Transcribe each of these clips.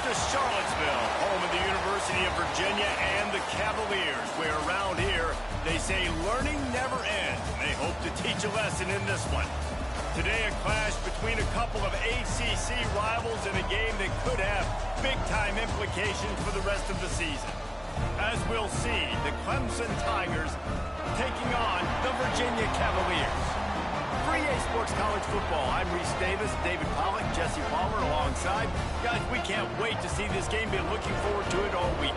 to Charlottesville, home of the University of Virginia and the Cavaliers, where around here they say learning never ends. They hope to teach a lesson in this one. Today, a clash between a couple of ACC rivals in a game that could have big-time implications for the rest of the season. As we'll see, the Clemson Tigers taking on the Virginia Cavaliers. For EA Sports College Football, I'm Reese Davis, David Pollack, Jesse Palmer alongside. Guys, we can't wait to see this game. Been looking forward to it all week.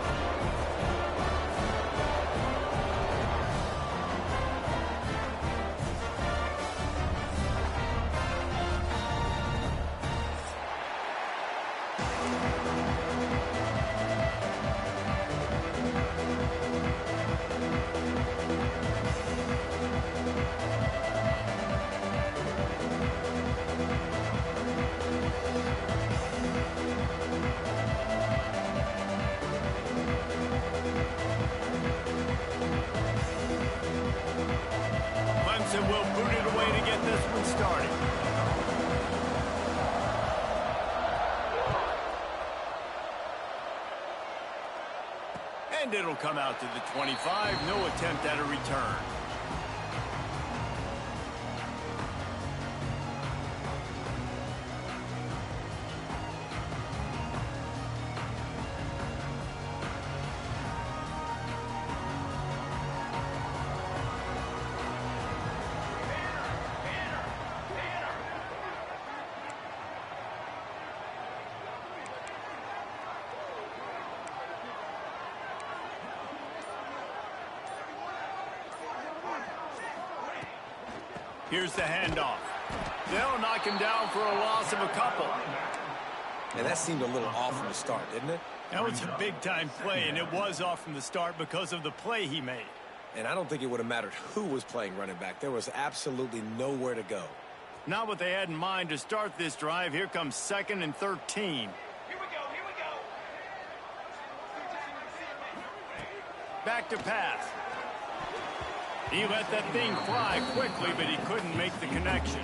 Clemson will boot it away to get this one started. And it'll come out to the 25. No attempt at a return. Here's the handoff. They'll knock him down for a loss of a couple. And that seemed a little off from the start, didn't it? That was a big-time play, and it was off from the start because of the play he made. And I don't think it would have mattered who was playing running back. There was absolutely nowhere to go. Not what they had in mind to start this drive. Here comes 2nd and 13. Here we go. Back to pass. He let that thing fly quickly, but he couldn't make the connection.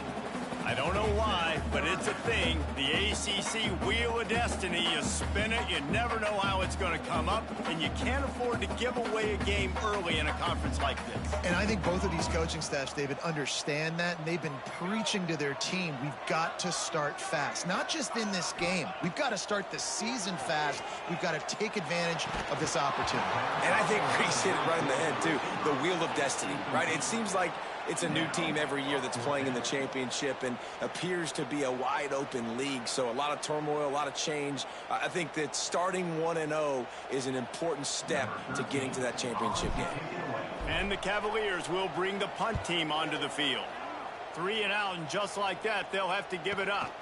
I don't know why, but it's a thing. The ACC Wheel of Destiny, you spin it, you never know how it's going to come up, and you can't afford to give away a game early in a conference like this. And I think both of these coaching staffs, David, understand that, and they've been preaching to their team, we've got to start fast. Not just in this game. We've got to start the season fast. We've got to take advantage of this opportunity. And I think Reese hit it right in the head, too. The Wheel of Destiny, right? It seems like it's a new team every year that's playing in the championship and appears to be a wide-open league. So a lot of turmoil, a lot of change. I think that starting 1-0 is an important step to getting to that championship game. And the Cavaliers will bring the punt team onto the field. 3 and out, and just like that, they'll have to give it up.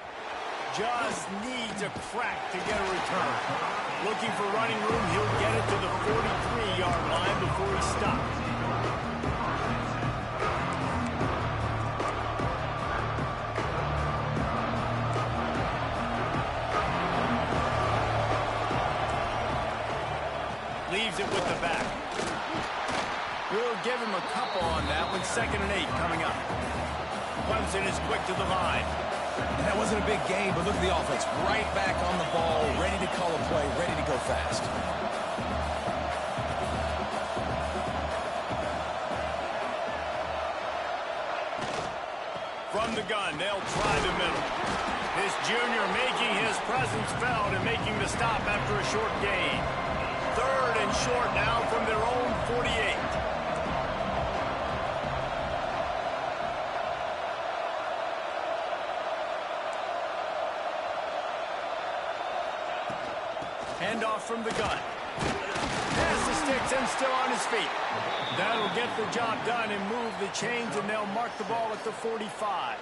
Just needs a crack to get a return. Looking for running room, he'll get it to the 43-yard line before he stops. Leaves it with the back. We'll give him a couple on that one. 2nd and 8 coming up. Clemson is quick to the line. And that wasn't a big game, but look at the offense. Right back on the ball, ready to call a play, ready to go fast. From the gun, they'll try the middle. This junior making his presence felt and making the stop after a short gain. 3rd and short now from their own 48. Handoff from the gun. Pass the sticks and still on his feet. That'll get the job done and move the chains, and they'll mark the ball at the 45.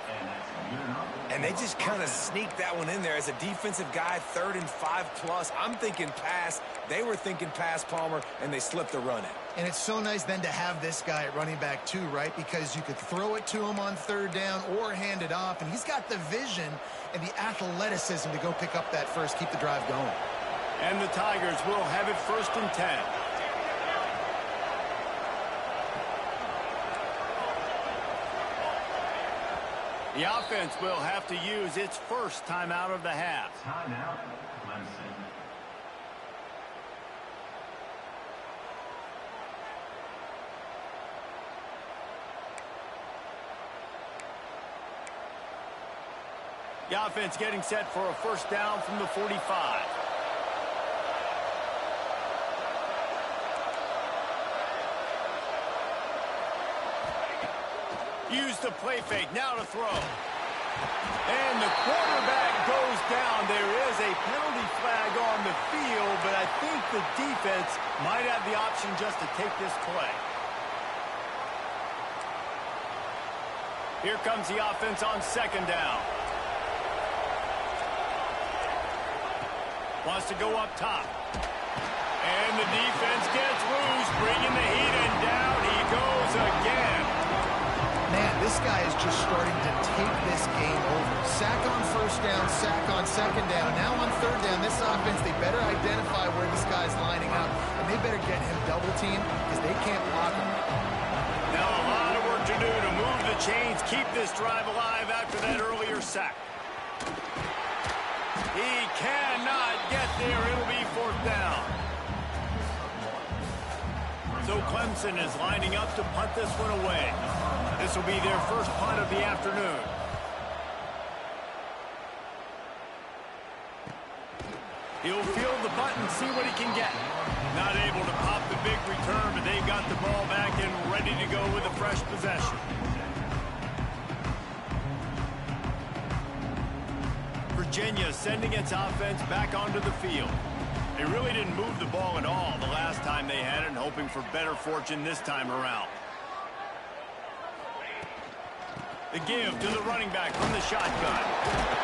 And they just kind of sneaked that one in there as a defensive guy, 3rd and 5+. I'm thinking pass. They were thinking pass, Palmer, and they slipped the run in. And it's so nice then to have this guy at running back too, right? Because you could throw it to him on 3rd down or hand it off, and he's got the vision and the athleticism to go pick up that first, keep the drive going. And the Tigers will have it 1st and 10. The offense will have to use its first timeout of the half. Timeout, Clemson. The offense getting set for a first down from the 45. Use the play fake, now to throw. And the quarterback goes down. There is a penalty flag on the field, but I think the defense might have the option just to take this play. Here comes the offense on second down. Wants to go up top. And the defense gets loose, bringing the heat, and down he goes again. Man, this guy is just starting to take this game over. Sack on first down, sack on second down. Now on third down, this offense, they better identify where this guy's lining up, and they better get him double-teamed because they can't block him. Now a lot of work to do to move the chains, keep this drive alive after that earlier sack. He cannot get there. It'll be fourth down. So Clemson is lining up to punt this one away. This will be their first punt of the afternoon. He'll field the punt and see what he can get. Not able to pop the big return, but they've got the ball back and ready to go with a fresh possession. Virginia sending its offense back onto the field. They really didn't move the ball at all the last time they had it, and hoping for better fortune this time around. The give to the running back from the shotgun.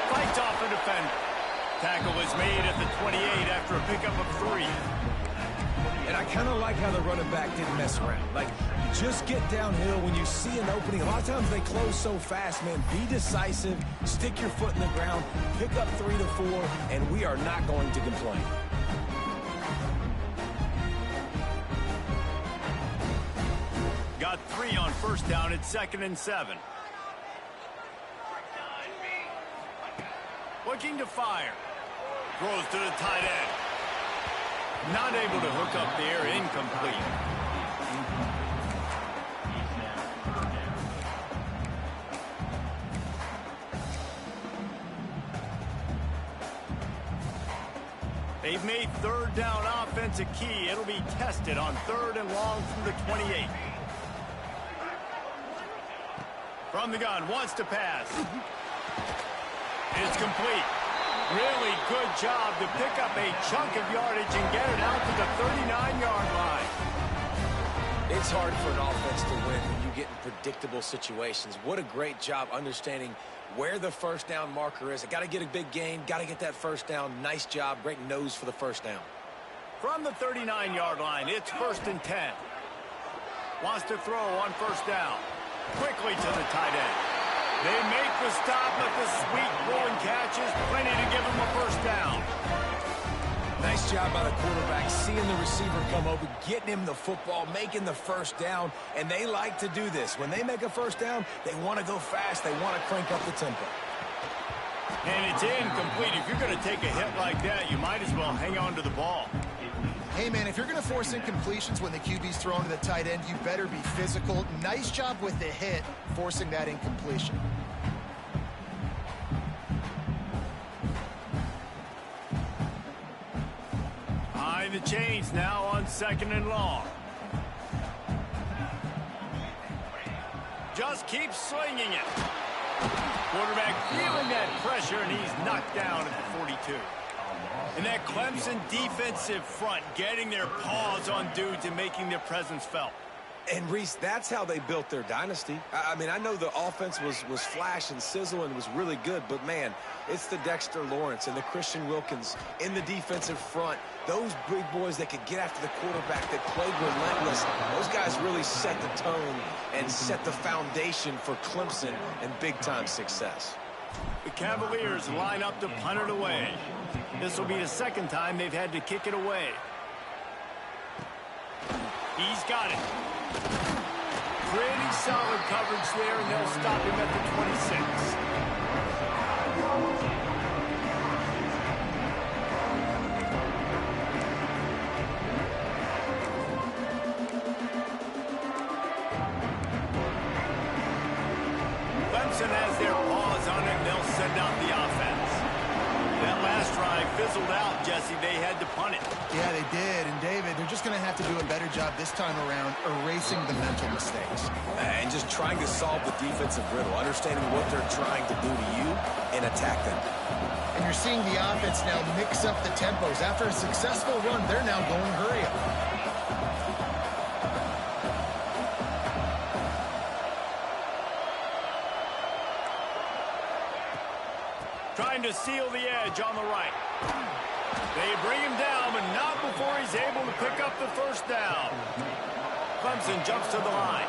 Fights off a defender. Tackle is made at the 28 after a pickup of 3. And I kind of like how the running back didn't mess around. Like, just get downhill when you see an opening. A lot of times they close so fast, man. Be decisive, stick your foot in the ground, pick up 3 to 4, and we are not going to complain. Got 3 on first down at 2nd and 7. Looking to fire. Throws to the tight end. Not able to hook up there, incomplete. They've made third down offense a key. It'll be tested on 3rd and long from the 28. From the gun, wants to pass. It's complete. Really good job to pick up a chunk of yardage and get it out to the 39-yard line. It's hard for an offense to win when you get in predictable situations. What a great job understanding where the first down marker is. I got to get a big gain, got to get that first down. Nice job, great nose for the first down. From the 39-yard line, it's 1st and 10. Wants to throw on first down. Quickly to the tight end. They make the stop, but the sweet rolling catch is plenty to give them a first down. Nice job by the quarterback, seeing the receiver come over, getting him the football, making the first down, and they like to do this. When they make a first down, they want to go fast, they want to crank up the tempo. And it's incomplete. If you're going to take a hit like that, you might as well hang on to the ball. Hey, man, if you're going to force incompletions when the QB's thrown to the tight end, you better be physical. Nice job with the hit, forcing that incompletion. High the chains now on 2nd and long. Just keeps slinging it. Quarterback feeling that pressure, and he's knocked down at the 42. And that Clemson defensive front getting their paws on dudes and making their presence felt. And, Reese, that's how they built their dynasty. I mean, I know the offense was flash and sizzle and was really good, but, man, it's the Dexter Lawrence and the Christian Wilkins in the defensive front. Those big boys that could get after the quarterback, that played relentless. Those guys really set the tone and set the foundation for Clemson and big-time success. The Cavaliers line up to punt it away. This will be the 2nd time they've had to kick it away. He's got it. Pretty solid coverage there, and they'll stop him at the 26. Clemson has their paws on it, and they'll setting out the offense. That last drive fizzled out, Jesse. They had to punt it. Yeah, they did. And, David, they're just going to have to do a better job this time around erasing the mental mistakes. And just trying to solve the defensive riddle, understanding what they're trying to do to you and attack them. And you're seeing the offense now mix up the tempos. After a successful run, they're now going hurry up. Trying to seal the edge on the right. They bring him down, but not before he's able to pick up the first down. Clemson jumps to the line.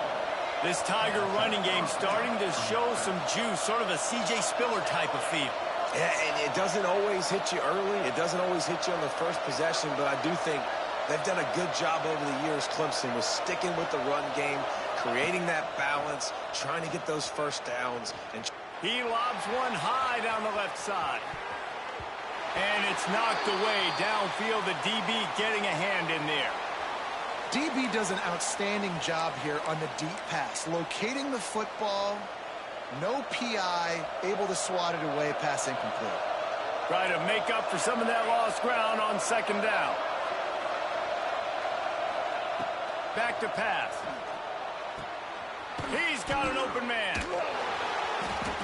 This Tiger running game starting to show some juice, sort of a C.J. Spiller type of feel. Yeah, and it doesn't always hit you early. It doesn't always hit you on the first possession, but I do think they've done a good job over the years, Clemson, with sticking with the run game, creating that balance, trying to get those first downs. And he lobs one high down the left side. And it's knocked away downfield. The DB getting a hand in there. DB does an outstanding job here on the deep pass, locating the football. No PI, able to swat it away, pass incomplete. Try to make up for some of that lost ground on second down. Back to pass. He's got an open man.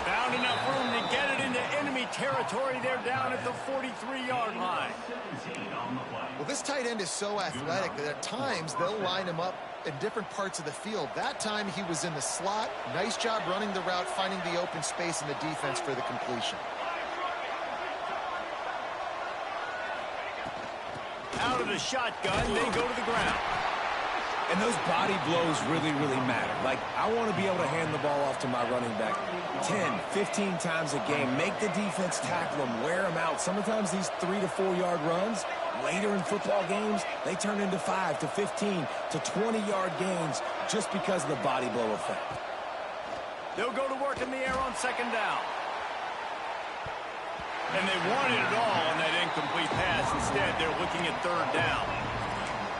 Found enough room to get it into enemy territory. They're down at the 43-yard line. Well, this tight end is so athletic that at times they'll line him up in different parts of the field. That time he was in the slot. Nice job running the route, finding the open space in the defense for the completion. Out of the shotgun, they go to the ground. And those body blows really, really matter. Like, I want to be able to hand the ball off to my running back 10, 15 times a game. Make the defense tackle them, wear them out. Sometimes these 3 to 4 yard runs, later in football games, they turn into 5 to 15 to 20-yard gains just because of the body blow effect. They'll go to work in the air on second down. And they wanted it all on that incomplete pass. Instead, they're looking at third down.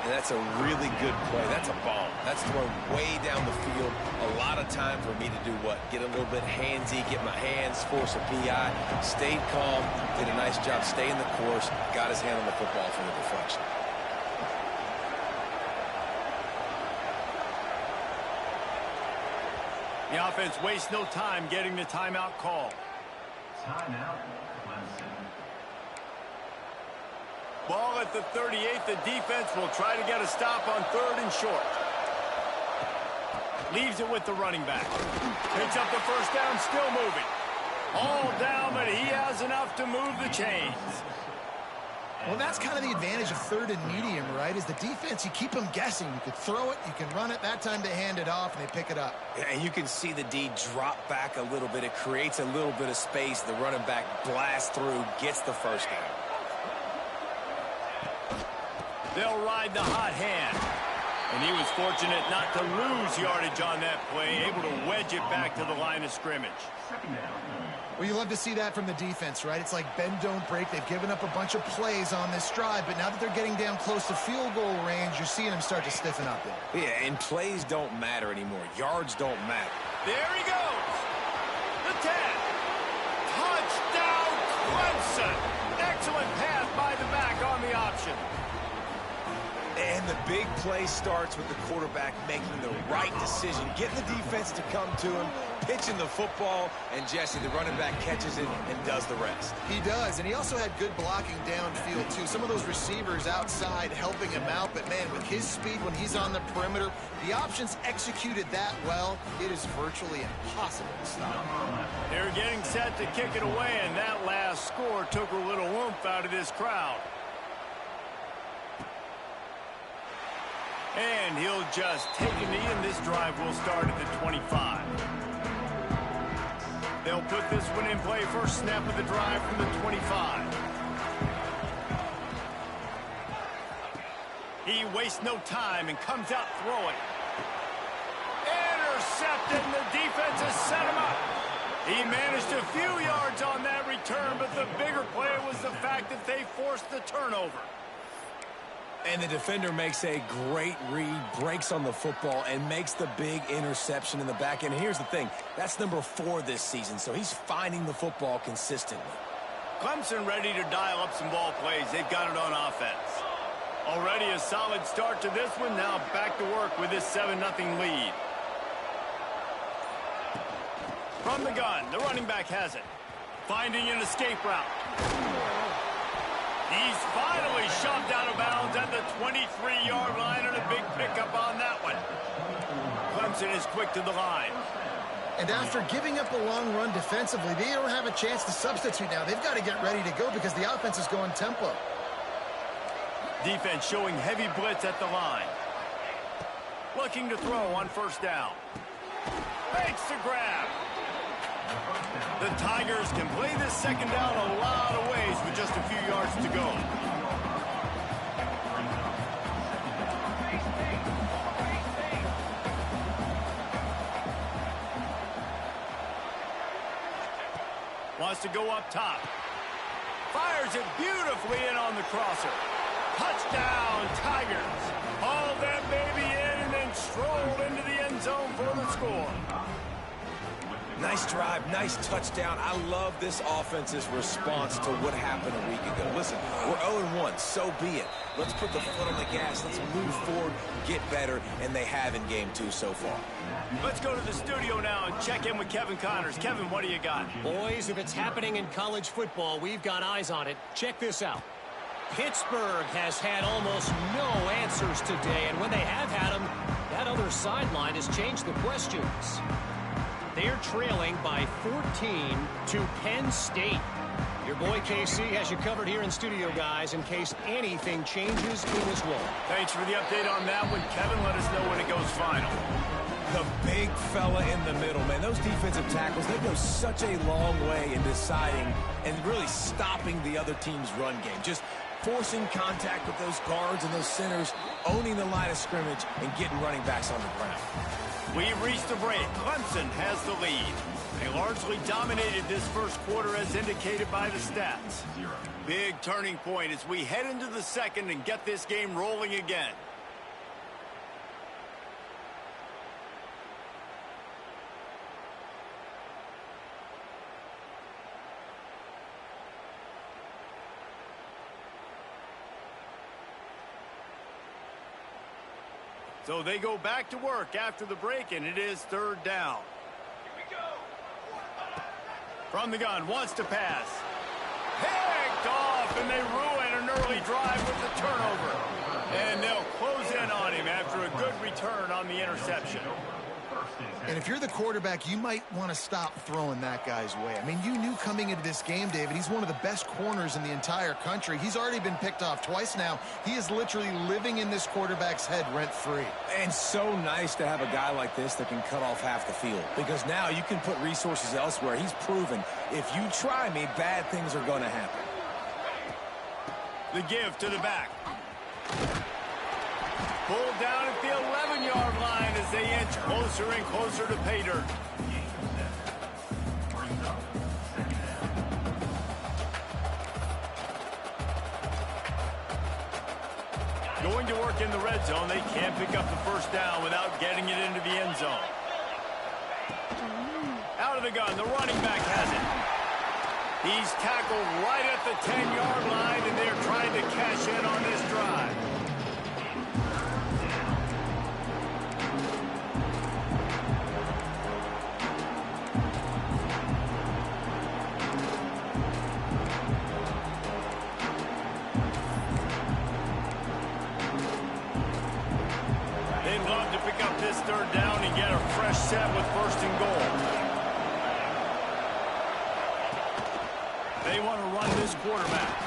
And that's a really good play. That's a bomb. That's thrown way down the field. A lot of time for me to do what? Get a little bit handsy, get my hands, force a PI. Stayed calm, did a nice job staying the course, got his hand on the football for the deflection. The offense wastes no time getting the timeout call. Timeout, Clemson. Ball at the 38. The defense will try to get a stop on third and short. Leaves it with the running back. Picks up the first down, still moving. All down, but he has enough to move the chains. Well, that's kind of the advantage of third and medium, right? Is the defense, you keep them guessing. You can throw it, you can run it. That time they hand it off, and they pick it up. And you can see the D drop back a little bit. It creates a little bit of space. The running back blasts through, gets the first down. They'll ride the hot hand. And he was fortunate not to lose yardage on that play, able to wedge it back to the line of scrimmage. Well, you love to see that from the defense, right? It's like bend, don't break. They've given up a bunch of plays on this drive, but now that they're getting down close to field goal range, you're seeing them start to stiffen up there. Yeah, and plays don't matter anymore. Yards don't matter. There he goes. The 10. Touchdown, Clemson. Excellent pass by the back on the option. And the big play starts with the quarterback making the right decision, getting the defense to come to him, pitching the football, and Jesse, the running back, catches it and does the rest. He does, and he also had good blocking downfield, too. Some of those receivers outside helping him out, but, man, with his speed when he's on the perimeter, the options executed that well, it is virtually impossible to stop. They're getting set to kick it away, and that last score took a little oomph out of this crowd. And he'll just take a knee, and this drive will start at the 25. They'll put this one in play. First snap of the drive from the 25. He wastes no time and comes out throwing. Intercepted, and the defense has set him up. He managed a few yards on that return, but the bigger play was the fact that they forced the turnover. And the defender makes a great read, breaks on the football, and makes the big interception in the back end. Here's the thing. That's number 4 this season, so he's finding the football consistently. Clemson ready to dial up some ball plays. They've got it on offense. Already a solid start to this one. Now back to work with this 7-0 lead. From the gun, the running back has it. Finding an escape route. He's finally shoved out of bounds at the 23-yard line, and a big pickup on that one. Clemson is quick to the line. And after giving up a long run defensively, they don't have a chance to substitute now. They've got to get ready to go because the offense is going tempo. Defense showing heavy blitz at the line. Looking to throw on first down. Makes the grab. The Tigers can play this second down a lot of ways with just a few yards to go. Wants to go up top. Fires it beautifully in on the crosser. Touchdown, Tigers. Haul that baby in and then stroll into the end zone for the score. Nice drive, nice touchdown. I love this offense's response to what happened a week ago. Listen, we're 0-1, so be it. Let's put the foot on the gas. Let's move forward, get better, and they have in game 2 so far. Let's go to the studio now and check in with Kevin Connors. Kevin, what do you got? Boys, if it's happening in college football, we've got eyes on it. Check this out. Pittsburgh has had almost no answers today, and when they have had them, that other sideline has changed the questions. They're trailing by 14 to Penn State. Your boy KC has you covered here in studio, guys, in case anything changes in this one. Thanks for the update on that one, Kevin. Let us know when it goes final. The big fella in the middle, man. Those defensive tackles, they go such a long way in deciding and really stopping the other team's run game. Just forcing contact with those guards and those centers, owning the line of scrimmage, and getting running backs on the ground. We've reached the break. Clemson has the lead. They largely dominated this first quarter as indicated by the stats. Big turning point as we head into the second and get this game rolling again. So they go back to work after the break, and it is third down. Here we go. From the gun, wants to pass. Picked off, and they ruin an early drive with the turnover. And they'll close in on him after a good return on the interception. And if you're the quarterback, you might want to stop throwing that guy's way. I mean, you knew coming into this game, David, he's one of the best corners in the entire country. He's already been picked off twice now. He is literally living in this quarterback's head rent-free. And so nice to have a guy like this that can cut off half the field. Because now you can put resources elsewhere. He's proven, if you try me, bad things are going to happen. The give to the back. Pulled down at the 11-yard line as they inch closer and closer to pay dirt. Going to work in the red zone. They can't pick up the first down without getting it into the end zone. Out of the gun, the running back has it. He's tackled right at the 10-yard line, and they're trying to cash in on this drive. Third down and get a fresh set with first and goal. They want to run this quarterback.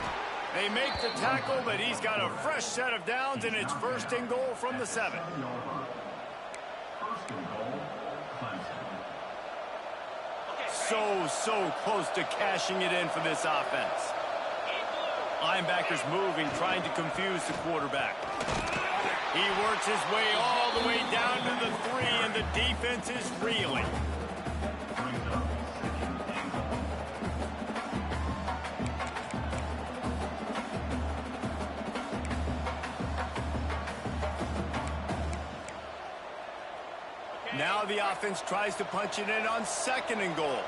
They make the tackle, but he's got a fresh set of downs, and it's first and goal from the 7. So close to cashing it in for this offense. Linebackers moving, trying to confuse the quarterback. He works his way all the way down to the 3, and the defense is reeling. Now the offense tries to punch it in on 2nd and goal.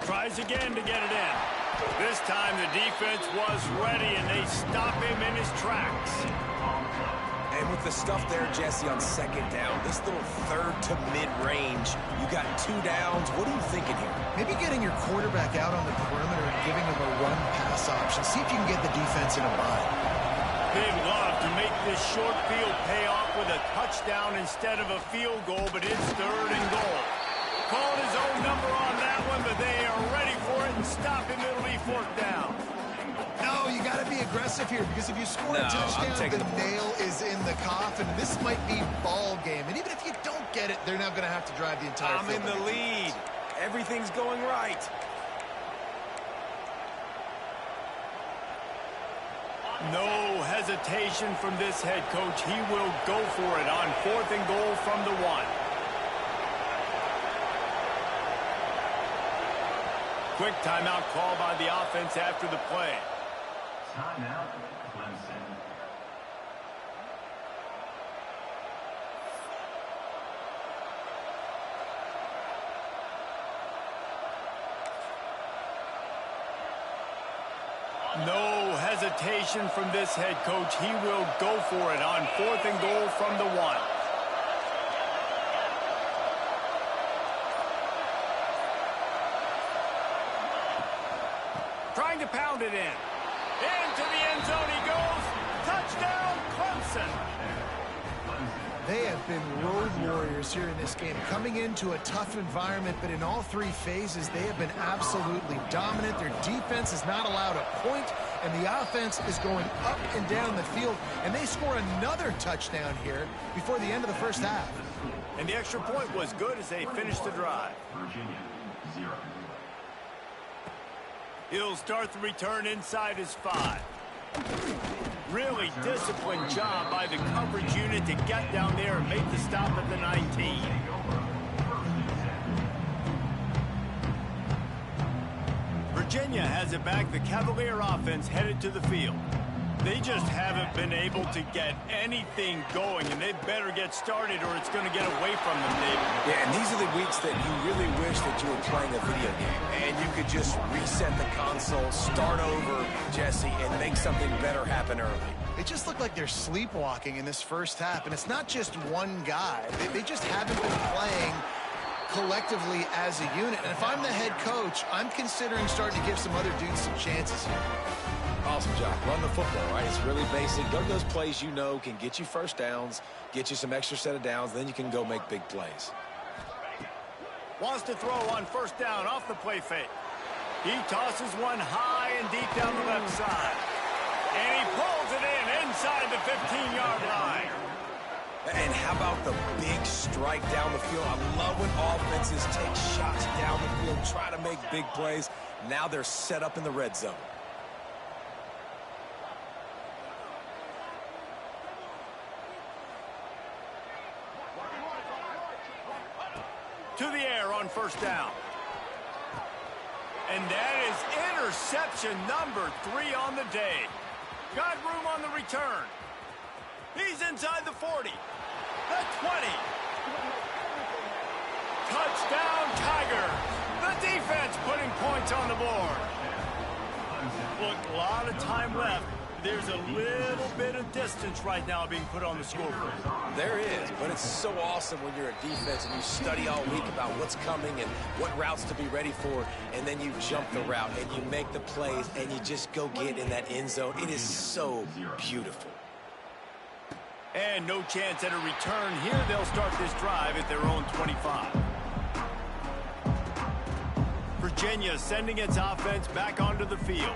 Tries again to get it in. This time the defense was ready, and they stop him in his tracks. And with the stuff there, Jesse, on 2nd down, this little 3rd to mid-range, you got 2 downs. What are you thinking here? Maybe getting your quarterback out on the perimeter and giving him a run-pass option. See if you can get the defense in a bind. They'd love to make this short field pay off with a touchdown instead of a field goal, but it's 3rd and goal. Called his own number on that one, but they are ready for it and stop him. It'll be 4th down. No, you got to be aggressive here, because if you score a touchdown, the nail is in the coffin. This might be ball game. And even if you don't get it, they're not going to have to drive the entire field. I'm in the lead. Everything's going right. No hesitation from this head coach. He will go for it on 4th and goal from the 1. Quick timeout call by the offense after the play. Timeout, Clemson. No hesitation from this head coach. He will go for it on 4th and goal from the 1. Trying to pound it in. Into the end zone he goes. Touchdown, Clemson. They have been road warriors here in this game, coming into a tough environment, but in all 3 phases, they have been absolutely dominant. Their defense is not allowed a point, and the offense is going up and down the field, and they score another touchdown here before the end of the 1st half. And the extra point was good as they finished the drive. Virginia, 0. He'll start the return inside his 5. Really disciplined job by the coverage unit to get down there and make the stop at the 19. Virginia has it back. The Cavalier offense headed to the field. They just haven't been able to get anything going, and they better get started or it's going to get away from them, David. Yeah, and these are the weeks that you really wish that you were playing a video game, and you could just reset the console, start over, Jesse, and make something better happen early. They just look like they're sleepwalking in this 1st half, and it's not just one guy. They just haven't been playing collectively as a unit. And if I'm the head coach, I'm considering starting to give some other dudes some chances here. Awesome job. Run the football, right? It's really basic. Go to those plays you know can get you 1st downs, get you some extra set of downs, then you can go make big plays. Wants to throw on 1st down off the play fake. He tosses one high and deep down the left side. And he pulls it in inside the 15-yard line. And how about the big strike down the field? I love when offenses take shots down the field, try to make big plays. Now they're set up in the red zone. To the air on 1st down. And that is interception number 3 on the day. Got room on the return. He's inside the 40. The 20. Touchdown, Tigers. The defense putting points on the board. Look, a lot of time left. There's a little bit of distance right now being put on the scoreboard. There is, but it's so awesome when you're a defense and you study all week about what's coming and what routes to be ready for, and then you jump the route and you make the plays and you just go get in that end zone. It is so beautiful. And no chance at a return here. They'll start this drive at their own 25. Virginia sending its offense back onto the field.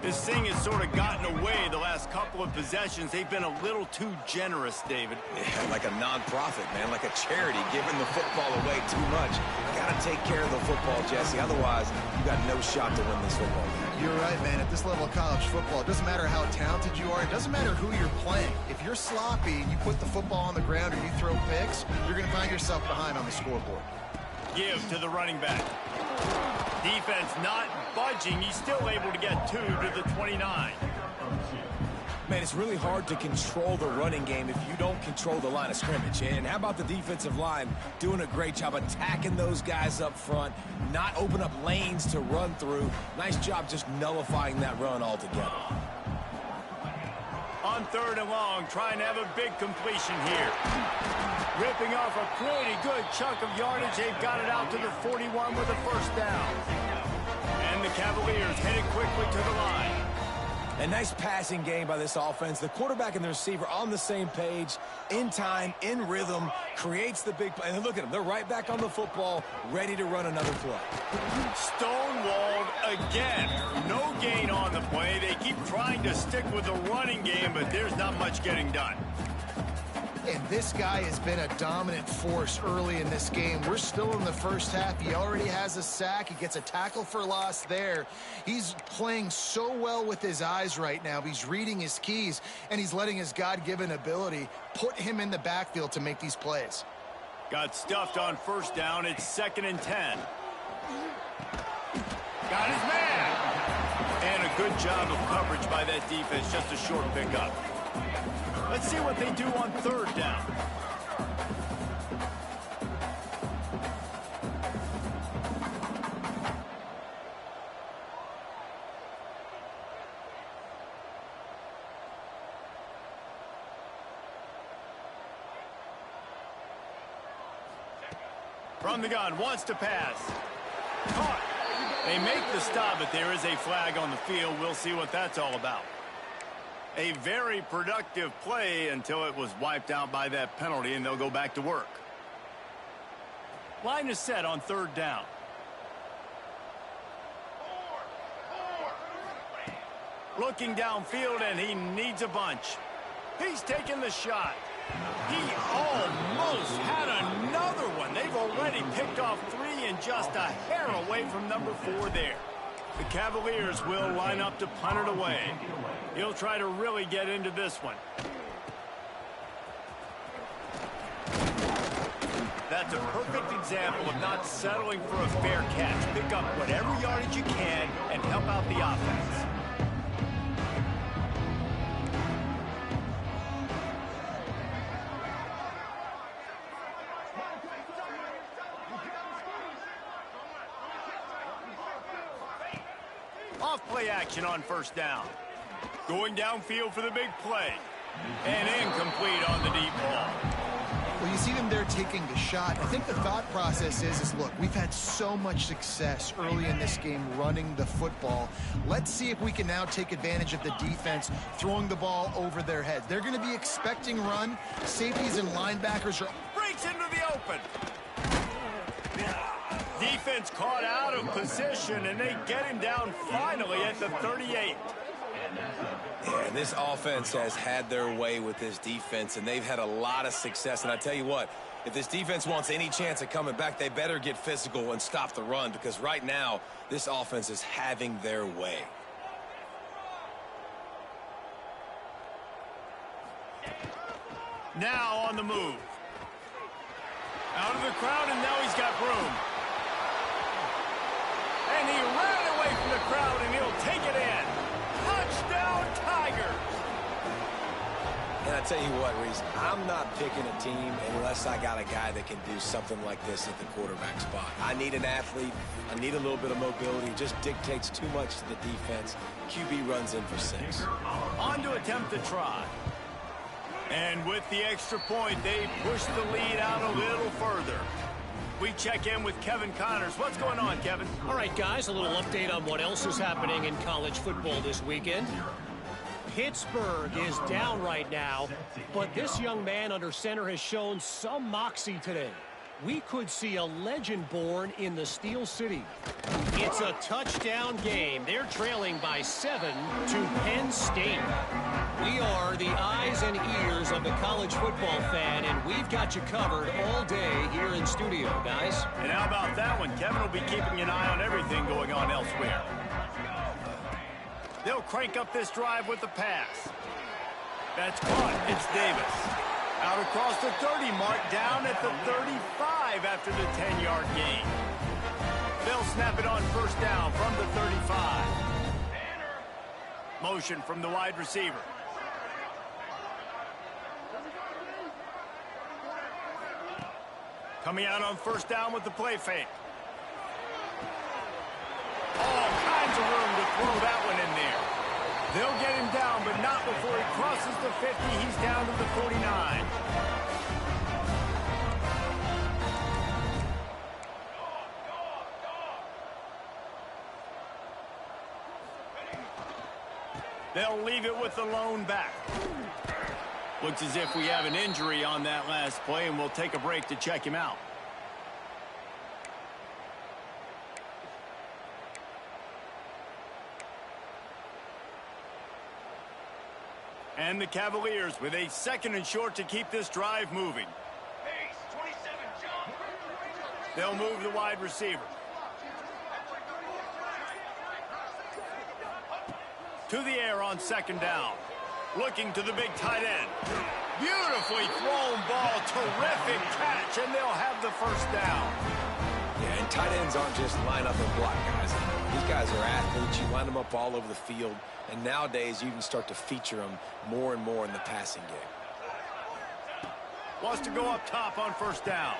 This thing has sort of gotten away the last couple of possessions. They've been a little too generous, David. Yeah, like a non-profit, man, like a charity, giving the football away too much. You got to take care of the football, Jesse. Otherwise, you got no shot to win this football game. You're right, man. At this level of college football, it doesn't matter how talented you are. It doesn't matter who you're playing. If you're sloppy and you put the football on the ground or you throw picks, you're going to find yourself behind on the scoreboard. Give to the running back. Defense not budging. He's still able to get 2 to the 29. Man, it's really hard to control the running game if you don't control the line of scrimmage. And how about the defensive line doing a great job attacking those guys up front, not open up lanes to run through. Nice job just nullifying that run altogether. On 3rd and long, trying to have a big completion here. Ripping off a pretty good chunk of yardage. They've got it out to the 41 with a first down. And the Cavaliers headed quickly to the line. A nice passing game by this offense. The quarterback and the receiver on the same page, in time, in rhythm, creates the big play. And look at them. They're right back on the football, ready to run another play. Stonewalled again. No gain on the play. They keep trying to stick with the running game, but there's not much getting done. And this guy has been a dominant force early in this game. We're still in the first half. He already has a sack. He gets a tackle for loss there. He's playing so well with his eyes right now. He's reading his keys, and he's letting his God-given ability put him in the backfield to make these plays. Got stuffed on first down. It's 2nd and 10. Got his man. And a good job of coverage by that defense. Just a short pickup. Let's see what they do on 3rd down. From the gun, wants to pass. Caught. They make the stop, but there is a flag on the field. We'll see what that's all about. A very productive play until it was wiped out by that penalty, and they'll go back to work. Line is set on 3rd down. Looking downfield, and he needs a bunch. He's taking the shot. He almost had another one. They've already picked off 3 and just a hair away from number 4 there. The Cavaliers will line up to punt it away. He'll try to really get into this one. That's a perfect example of not settling for a fair catch. Pick up whatever yardage you can and help out the offense. Off-play action on 1st down. Going downfield for the big play. And incomplete on the deep ball. Well, you see them there taking the shot. I think the thought process is look, we've had so much success early in this game running the football. Let's see if we can now take advantage of the defense throwing the ball over their heads. They're going to be expecting run. Safeties and linebackers are... Breaks into the open. Defense caught out of position, and they get him down finally at the 38. Yeah, this offense has had their way with this defense, and they've had a lot of success. And I tell you what, if this defense wants any chance of coming back, they better get physical and stop the run, because right now, this offense is having their way. Now on the move. Out of the crowd, and now he's got room. And he ran away from the crowd, and he'll take it in. Touchdown, Tigers! And I tell you what, Reese, I'm not picking a team unless I got a guy that can do something like this at the quarterback spot. I need an athlete. I need a little bit of mobility. It just dictates too much to the defense. QB runs in for 6. On to attempt the try. And with the extra point, they push the lead out a little further. We check in with Kevin Connors. What's going on, Kevin? All right, guys, a little update on what else is happening in college football this weekend. Pittsburgh is down right now, but this young man under center has shown some moxie today. We could see a legend born in the Steel City. It's a touchdown game. They're trailing by 7 to Penn State. We are the eyes and ears of the college football fan, and we've got you covered all day here in studio, guys. And how about that one? Kevin will be keeping an eye on everything going on elsewhere. They'll crank up this drive with the pass. That's caught. It's Davis. Out across the 30 mark, down at the 35 after the 10-yard gain. They'll snap it on first down from the 35. Motion from the wide receiver. Coming out on first down with the play fake. All kinds of room to throw that one in there. They'll get him down, but not before he crosses the 50. He's down to the 49. They'll leave it with the lone back. Looks as if we have an injury on that last play, and we'll take a break to check him out. And the Cavaliers with a 2nd and short to keep this drive moving. They'll move the wide receiver. To the air on 2nd down. Looking to the big tight end. Beautifully thrown ball. Terrific catch, and they'll have the first down. Yeah, and tight ends aren't just line up and block guys. These guys are athletes. You line them up all over the field. And nowadays, you can start to feature them more and more in the passing game. Wants to go up top on first down.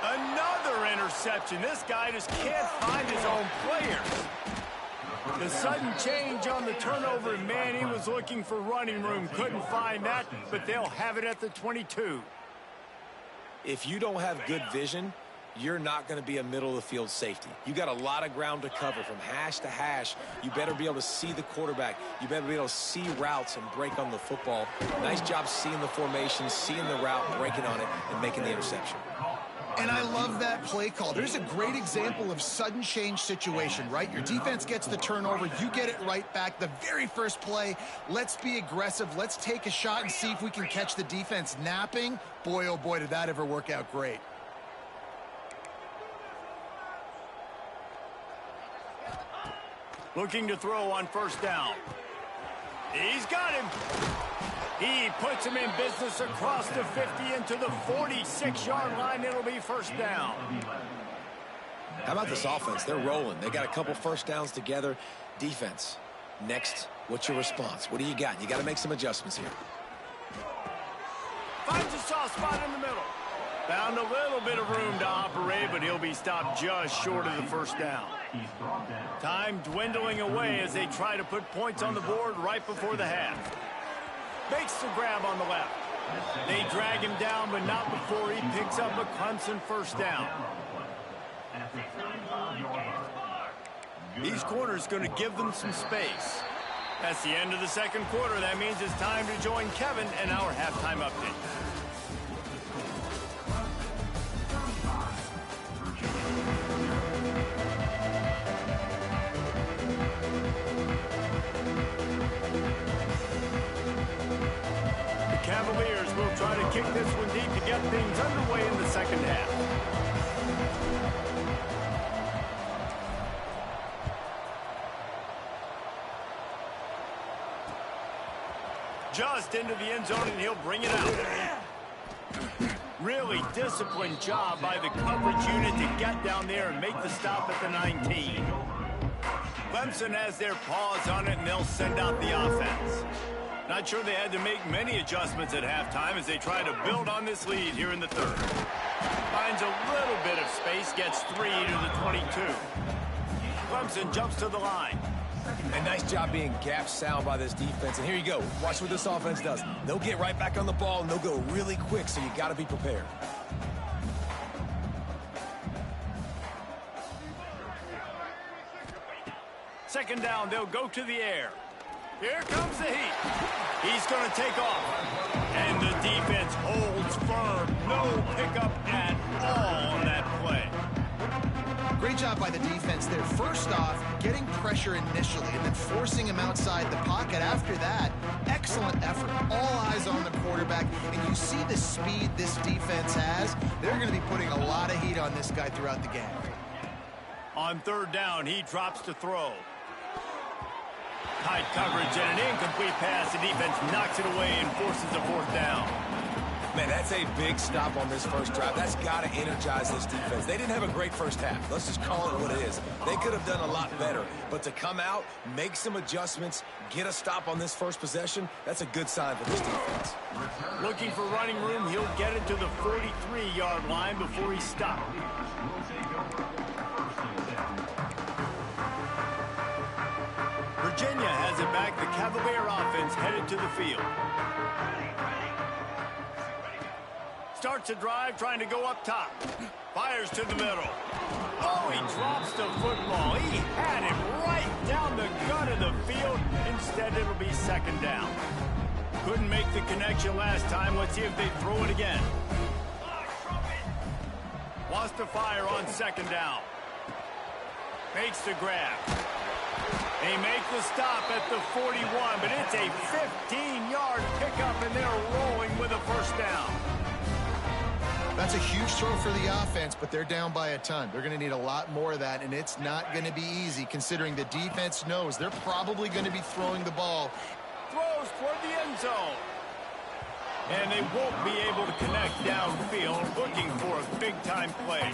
Another interception. This guy just can't find his own players. The sudden change on the turnover, man, he was looking for running room. Couldn't find that, but they'll have it at the 22. If you don't have good vision, you're not going to be a middle-of-the-field safety. You got a lot of ground to cover from hash to hash. You better be able to see the quarterback. You better be able to see routes and break on the football. Nice job seeing the formation, seeing the route, breaking on it, and making the interception. And I love that play call. There's a great example of sudden change situation, right? Your defense gets the turnover. You get it right back. The very first play, let's be aggressive. Let's take a shot and see if we can catch the defense napping. Boy, oh boy, did that ever work out great. Looking to throw on first down. He's got him. He puts him in business across the 50 into the 46-yard line. It'll be first down. How about this offense? They're rolling. They got a couple first downs together. Defense. Next, what's your response? What do you got? You got to make some adjustments here. Finds a soft spot in the middle. Found a little bit of room to operate, but he'll be stopped just short of the first down. Time dwindling away as they try to put points on the board right before the half. Makes the grab on the left. They drag him down, but not before he picks up a Clemson first down. These corners going to give them some space. That's the end of the second quarter. That means it's time to join Kevin and our halftime update. Cavaliers will try to kick this one deep to get things underway in the second half. Just into the end zone, and he'll bring it out. Really disciplined job by the coverage unit to get down there and make the stop at the 19. Clemson has their paws on it, and they'll send out the offense. Not sure they had to make many adjustments at halftime as they try to build on this lead here in the third. Finds a little bit of space, gets 3 to the 22. Clemson jumps to the line. And nice job being gap sound by this defense. And here you go. Watch what this offense does. They'll get right back on the ball, and they'll go really quick, so you got to be prepared. Second down, they'll go to the air. Here comes the heat. He's going to take off. And the defense holds firm. No pickup at all on that play. Great job by the defense there. First off, getting pressure initially and then forcing him outside the pocket. After that, excellent effort. All eyes on the quarterback. And you see the speed this defense has. They're going to be putting a lot of heat on this guy throughout the game. On third down, he drops to throw. Tight coverage and an incomplete pass. The defense knocks it away and forces a fourth down. Man, that's a big stop on this first drive. That's got to energize this defense. They didn't have a great first half. Let's just call it what it is. They could have done a lot better. But to come out, make some adjustments, get a stop on this first possession, that's a good sign for this defense. Looking for running room, he'll get it to the 43-yard line before he's stopped. Virginia has it back. The Cavalier offense headed to the field. Starts a drive, trying to go up top. Fires to the middle. Oh, he drops the football. He had it right down the gut of the field. Instead, it'll be second down. Couldn't make the connection last time. Let's see if they throw it again. Wants to fire on second down. Makes the grab. They make the stop at the 41, but it's a 15-yard pickup, and they're rolling with a first down. That's a huge throw for the offense, but they're down by a ton. They're going to need a lot more of that, and it's not going to be easy considering the defense knows they're probably going to be throwing the ball. Throws toward the end zone. And they won't be able to connect downfield, looking for a big-time play.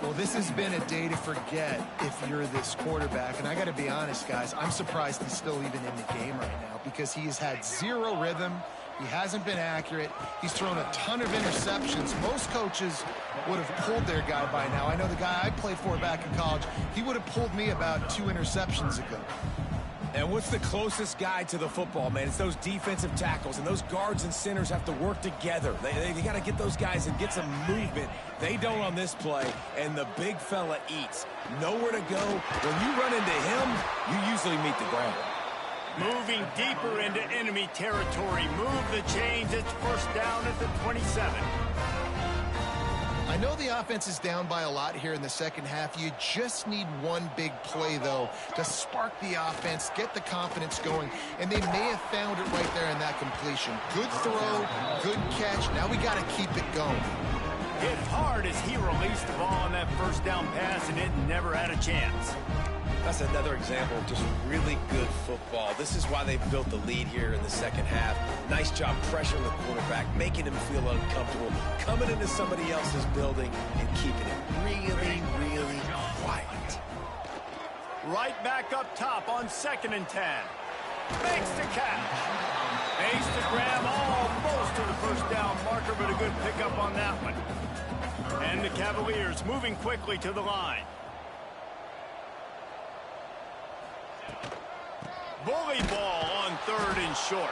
Well, this has been a day to forget if you're this quarterback. And I got to be honest, guys, I'm surprised he's still even in the game right now because he has had zero rhythm. He hasn't been accurate. He's thrown a ton of interceptions. Most coaches would have pulled their guy by now. I know the guy I played for back in college, he would have pulled me about 2 interceptions ago. And what's the closest guy to the football, man? It's those defensive tackles, and those guards and centers have to work together. They got to get those guys and get some movement. They don't on this play, and the big fella eats. Nowhere to go. When you run into him, you usually meet the ground. Moving deeper into enemy territory. Move the chains. It's first down at the 27. I know the offense is down by a lot here in the second half. You just need one big play, though, to spark the offense, get the confidence going, and they may have found it right there in that completion. Good throw, good catch. Now we got to keep it going. Hit hard as he released the ball on that first down pass, and it never had a chance. That's another example of just really good football. This is why they've built the lead here in the second half. Nice job pressuring the quarterback, making him feel uncomfortable, coming into somebody else's building and keeping it really, really quiet. Right back up top on 2nd and 10. Makes the catch. Makes the grab almost to the first down marker, but a good pickup on that one. And the Cavaliers moving quickly to the line. Bully ball on 3rd and short.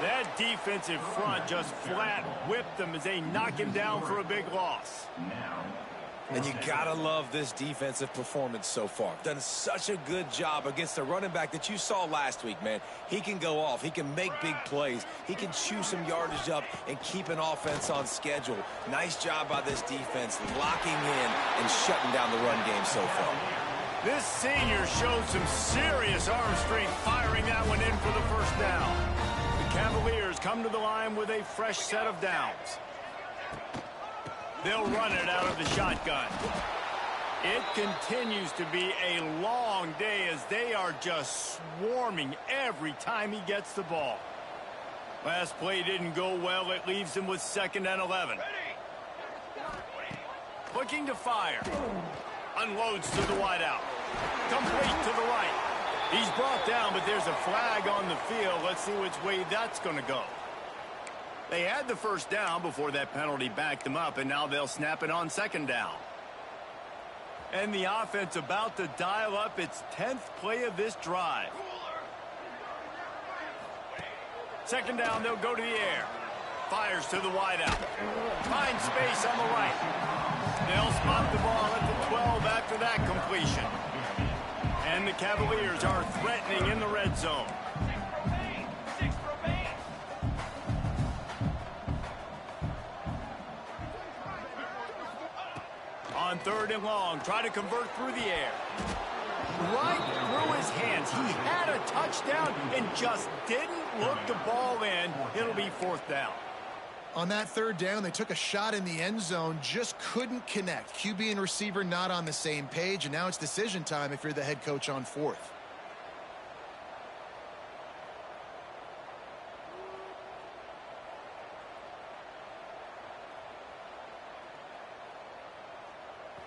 That defensive front just flat whipped them as they knock him down for a big loss. And you gotta love this defensive performance so far. Done such a good job against the running back that you saw last week, man. He can go off. He can make big plays. He can chew some yardage up and keep an offense on schedule. Nice job by this defense locking in and shutting down the run game so far. This senior showed some serious arm strength, firing that one in for the first down. The Cavaliers come to the line with a fresh set of downs. They'll run it out of the shotgun. It continues to be a long day as they are just swarming every time he gets the ball. Last play didn't go well. It leaves him with 2nd and 11. Looking to fire. Unloads to the wideout. Complete to the right. He's brought down, but there's a flag on the field. Let's see which way that's going to go. They had the first down before that penalty backed them up, and now they'll snap it on 2nd down. And the offense about to dial up its 10th play of this drive. 2nd down, they'll go to the air. Fires to the wideout. Finds space on the right. They'll spot the ball at the 12 after that completion. And the Cavaliers are threatening in the red zone. On 3rd and long, try to convert through the air. Right through his hands. He had a touchdown and just didn't look the ball in. It'll be 4th down. On that 3rd down, they took a shot in the end zone, just couldn't connect. QB and receiver not on the same page, and now it's decision time if you're the head coach on 4th.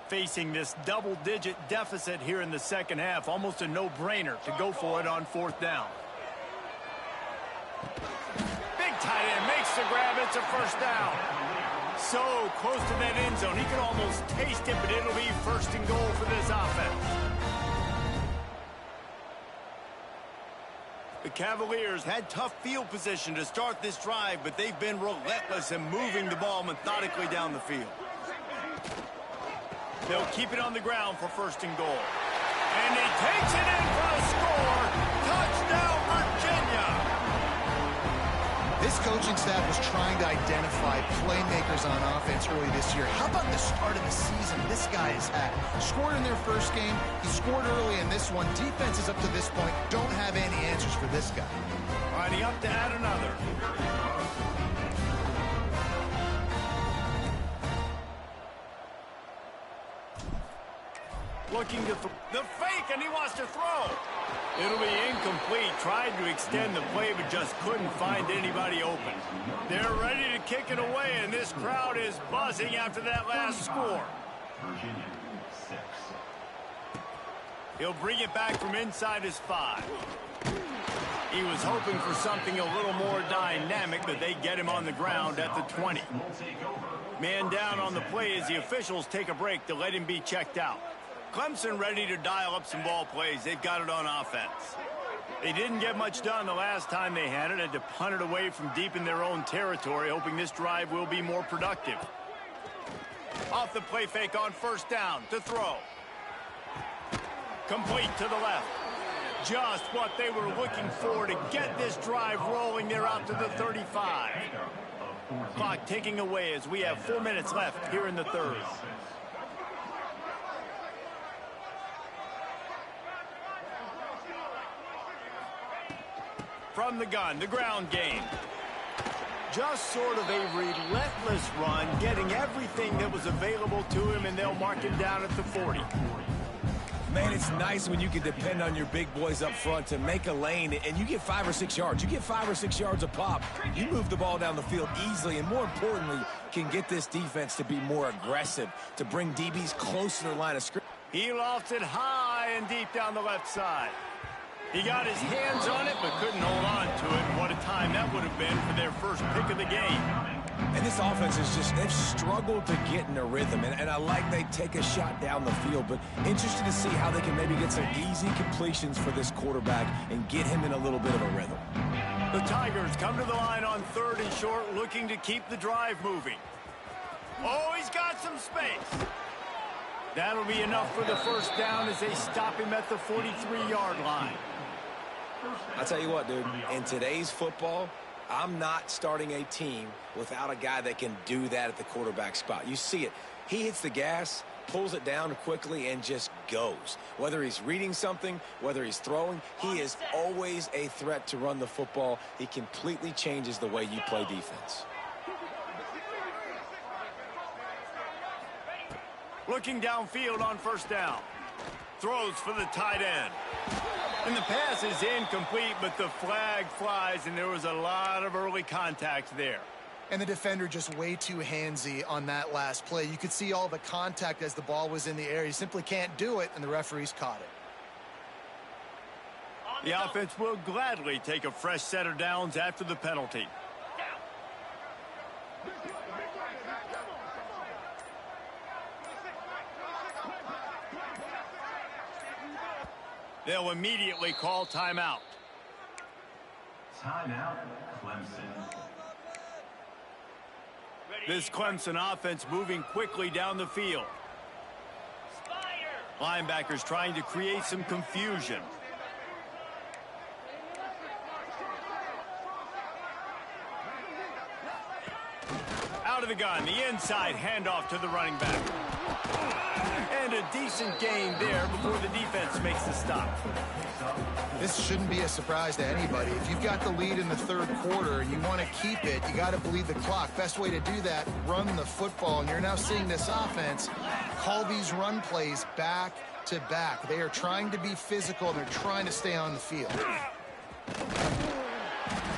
Facing this double-digit deficit here in the second half, almost a no-brainer to go for it on 4th down. Big tight end makes the grab. It's a first down. So close to that end zone. He could almost taste it, but it'll be first and goal for this offense. The Cavaliers had tough field position to start this drive, but they've been relentless in moving the ball methodically down the field. They'll keep it on the ground for first and goal. And he takes it in for a score. Touchdown, Virginia! This coaching staff was trying to identify playmakers on offense early this year. How about the start of the season this guy has had? Scored in their first game. He scored early in this one. Defenses up to this point don't have any answers for this guy. Lining up to add another. Looking to the fake, and he wants to throw. It'll be incomplete. Tried to extend the play, but just couldn't find anybody open. They're ready to kick it away, and this crowd is buzzing after that last score. Virginia 6. He'll bring it back from inside his 5. He was hoping for something a little more dynamic, but they get him on the ground at the 20. Man down on the play as the officials take a break to let him be checked out. Clemson ready to dial up some ball plays. They've got it on offense. They didn't get much done the last time they had it. Had to punt it away from deep in their own territory, hoping this drive will be more productive. Off the play fake on first down to throw. Complete to the left. Just what they were looking for to get this drive rolling. They're out to the 35. Clock ticking away as we have 4 minutes left here in the third. From the gun, the ground game. Just sort of a relentless run, getting everything that was available to him, and they'll mark him down at the 40. Man, it's nice when you can depend on your big boys up front to make a lane, and you get 5 or 6 yards. You get 5 or 6 yards a pop. You move the ball down the field easily, and more importantly, can get this defense to be more aggressive, to bring DBs close to the line of scrimmage. He lofts it high and deep down the left side. He got his hands on it, but couldn't hold on to it. What a time that would have been for their first pick of the game. And this offense is just, they've struggled to get in a rhythm. And I like they take a shot down the field, but interested to see how they can maybe get some easy completions for this quarterback and get him in a little bit of a rhythm. The Tigers come to the line on 3rd and short, looking to keep the drive moving. Oh, he's got some space. That'll be enough for the first down as they stop him at the 43-yard line. I'll tell you what, dude, in today's football, I'm not starting a team without a guy that can do that at the quarterback spot. You see it. He hits the gas, pulls it down quickly, and just goes. Whether he's reading something, whether he's throwing, he is always a threat to run the football. He completely changes the way you play defense. Looking downfield on first down. Throws for the tight end. And the pass is incomplete, but the flag flies, and there was a lot of early contact there. And the defender just way too handsy on that last play. You could see all the contact as the ball was in the air. He simply can't do it, and the referees caught it. The offense will gladly take a fresh set of downs after the penalty. They'll immediately call timeout. Timeout, Clemson. This Clemson offense moving quickly down the field. Linebackers trying to create some confusion. Out of the gun, the inside handoff to the running back. And a decent gain there before the defense makes the stop. This shouldn't be a surprise to anybody. If you've got the lead in the third quarter and you want to keep it, you got to bleed the clock. Best way to do that, run the football. And you're now seeing this offense call these run plays back to back. They are trying to be physical, and they're trying to stay on the field.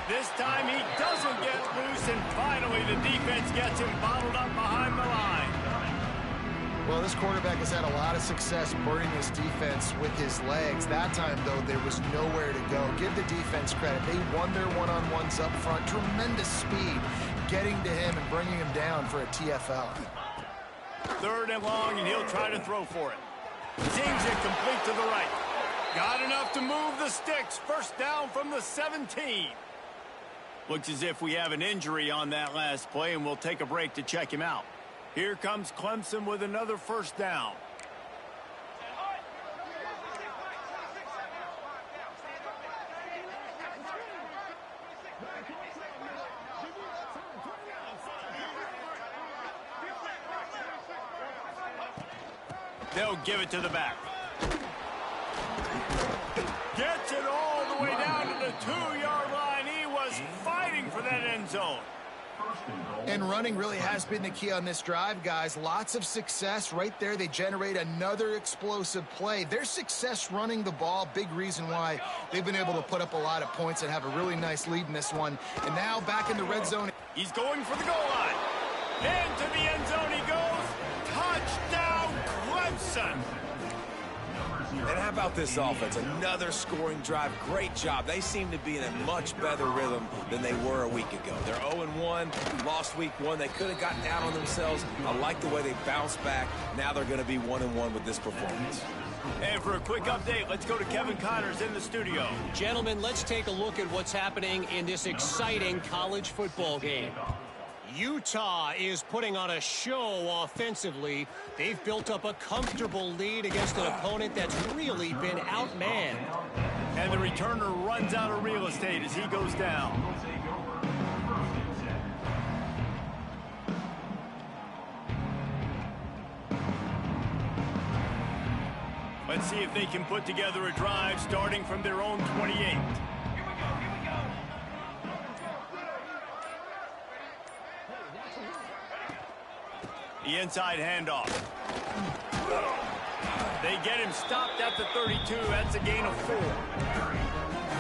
This time he doesn't get loose, and finally the defense gets him bottled up behind the line. Well, this quarterback has had a lot of success burning this defense with his legs. That time, though, there was nowhere to go. Give the defense credit. They won their one-on-ones up front. Tremendous speed. getting to him and bringing him down for a TFL. 3rd and long, and he'll try to throw for it. Seems it complete to the right. Got enough to move the sticks. 1st down from the 17. Looks as if we have an injury on that last play, and we'll take a break to check him out. Here comes Clemson with another 1st down. They'll give it to the back. Gets it all the way down to the 2-yard line. He was fighting for that end zone. And running really has been the key on this drive, guys. Lots of success right there. They generate another explosive play. Their success running the ball, big reason why they've been able to put up a lot of points and have a really nice lead in this one. And now back in the red zone. He's going for the goal line. Into the end zone he goes. Touchdown, Clemson. And how about this offense? Another scoring drive. Great job. They seem to be in a much better rhythm than they were a week ago. They're 0-1, lost week 1. They could have gotten down on themselves. I like the way they bounced back. Now they're going to be 1-1 with this performance. And for a quick update, let's go to Kevin Connors in the studio. Gentlemen, let's take a look at what's happening in this exciting college football game. Utah is putting on a show offensively. They've built up a comfortable lead against an opponent that's really been outmanned. And the returner runs out of real estate as he goes down. Let's see if they can put together a drive starting from their own 28. The inside handoff. They get him stopped at the 32. That's a gain of 4.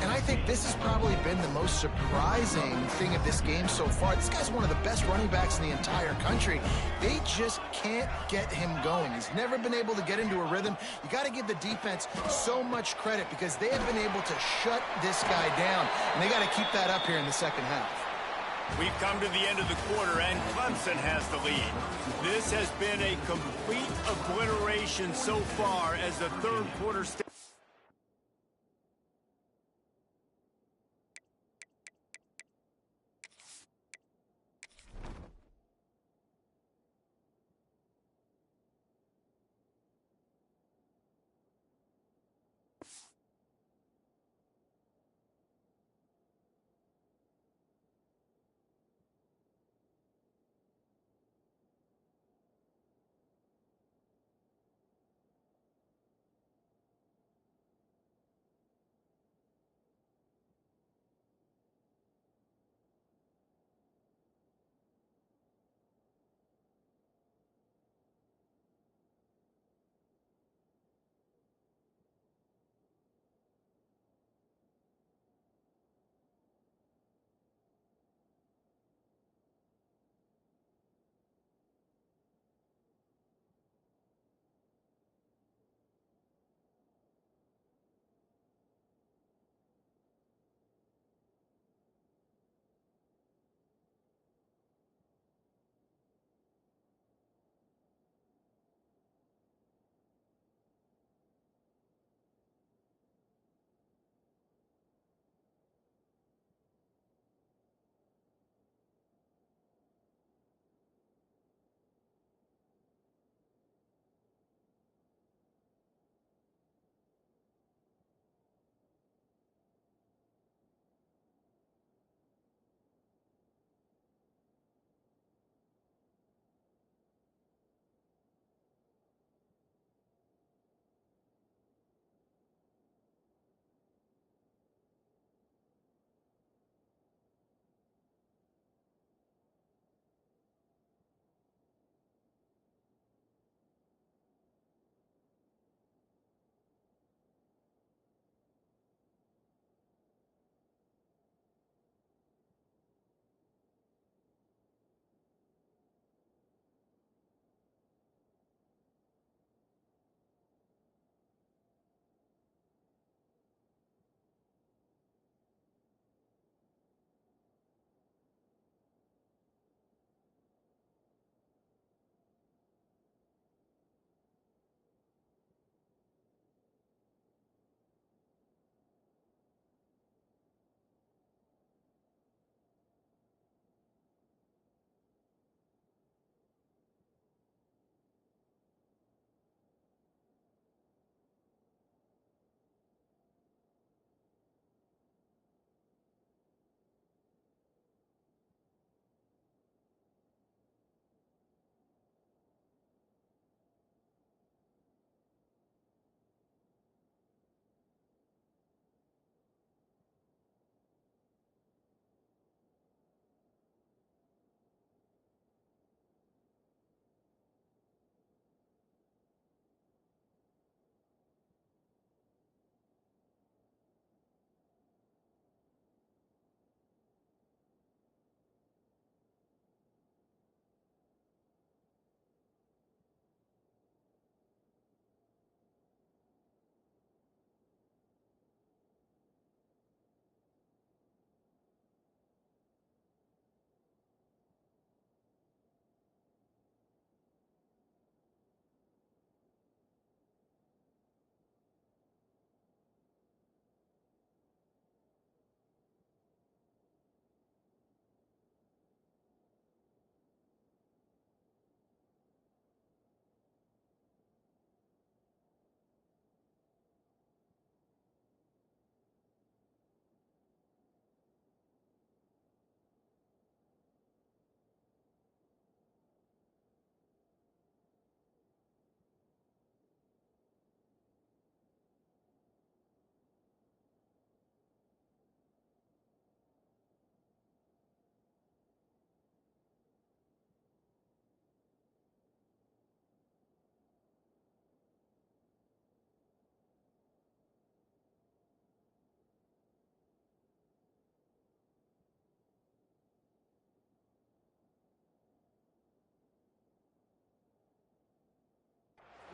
And I think this has probably been the most surprising thing of this game so far. This guy's one of the best running backs in the entire country. They just can't get him going. He's never been able to get into a rhythm. You got to give the defense so much credit because they have been able to shut this guy down. And they got to keep that up here in the second half. We've come to the end of the quarter, and Clemson has the lead. This has been a complete obliteration so far as the 3rd quarter stands.